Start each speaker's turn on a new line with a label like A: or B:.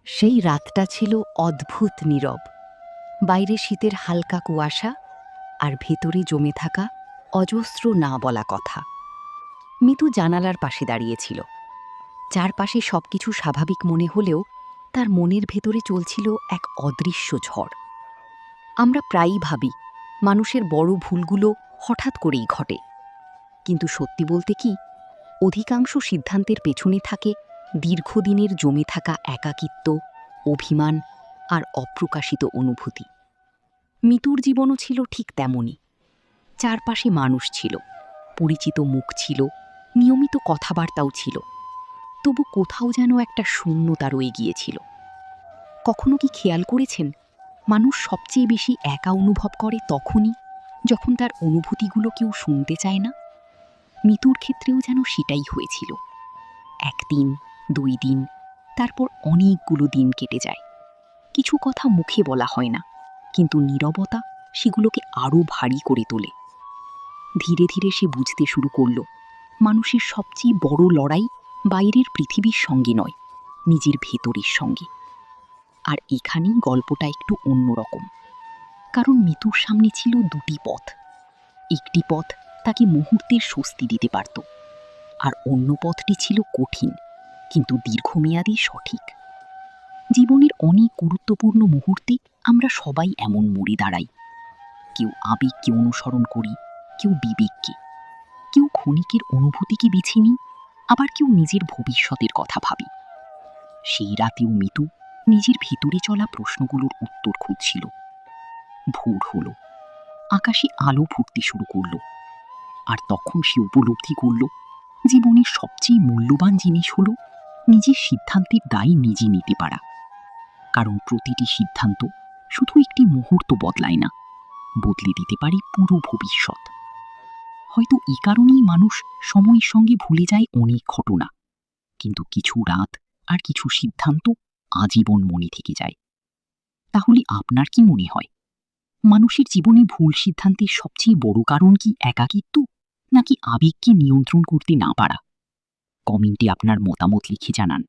A: সেই রাতটা ছিল অদ্ভুত নীরব। বাইরে শীতের হালকা কুয়াশা, আর ভেতরে জমে থাকা অজস্র না বলা কথা। মিতু জানালার পাশে দাঁড়িয়েছিল। চারপাশে সবকিছু স্বাভাবিক মনে হলেও তার মনের ভেতরে চলছিল এক অদৃশ্য ঝড়। আমরা প্রায়ই ভাবি মানুষের বড় ভুলগুলো হঠাৎ করেই ঘটে, কিন্তু সত্যি বলতে কি, অধিকাংশ সিদ্ধান্তের পেছনে থাকে দীর্ঘদিনের জমে থাকা একাকিত্ব, অভিমান আর অপ্রকাশিত অনুভূতি। মিতুর জীবনও ছিল ঠিক তেমনই। চারপাশে মানুষ ছিল, পরিচিত মুখ ছিল, নিয়মিত কথাবার্তাও ছিল, তবু কোথাও যেন একটা শূন্যতা রয়ে গিয়েছিল। কখনো কি খেয়াল করেছেন, মানুষ সবচেয়ে বেশি একা অনুভব করে তখনই যখন তার অনুভূতিগুলো কেউ শুনতে চায় না? মিতুর ক্ষেত্রেও যেন সেটাই হয়েছিল। 1 দিন, 2 দিন, তারপর অনেকগুলো দিন কেটে যায়। কিছু কথা মুখে বলা হয় না, কিন্তু নীরবতা সেগুলোকে আরও ভারী করে তোলে। ধীরে ধীরে সে বুঝতে শুরু করল, মানুষের সবচেয়ে বড় লড়াই বাইরের পৃথিবীর সঙ্গে নয়, নিজের ভেতরের সঙ্গে। আর এখানেই গল্পটা একটু অন্যরকম, কারণ মিতুর সামনে ছিল 2টি পথ। একটি পথ তাকে মুহূর্তের স্বস্তি দিতে পারত, আর অন্য পথটি ছিল কঠিন কিন্তু দীর্ঘমেয়াদী সঠিক। জীবনের অনেক গুরুত্বপূর্ণ মুহূর্তে আমরা সবাই এমন মোড়ে দাঁড়াই। কেউ আবেগকে অনুসরণ করি, কেউ বিবেককে, কেউ ক্ষণিকের অনুভূতিকে বেছে নিই, আবার কেউ নিজের ভবিষ্যতের কথা ভাবি। সেই রাতেও মিতু নিজের ভেতরে চলা প্রশ্নগুলোর উত্তর খুঁজছিল। ভোর হলো, আকাশে আলো ফুটতে শুরু করলো, আর তখন সে উপলব্ধি করল, জীবনের সবচেয়ে মূল্যবান জিনিস হলো নিজের সিদ্ধান্তের দায় নিজে নিতে পারা। কারণ প্রতিটি সিদ্ধান্ত শুধু একটি মুহূর্ত বদলায় না, বদলে দিতে পারে পুরো ভবিষ্যৎ। হয়তো এই কারণেই মানুষ সময়ের সঙ্গে ভুলে যায় অনেক ঘটনা, কিন্তু কিছু রাত আর কিছু সিদ্ধান্ত আজীবন মনে থেকে যায়। তাহলে আপনার কি মনে হয়, মানুষের জীবনে ভুল সিদ্ধান্তের সবচেয়ে বড় কারণ কি একাকিত্ব, নাকি আবেগকে নিয়ন্ত্রণ করতে না পারা? কমেন্টে আপনার মতামত লিখে জানান।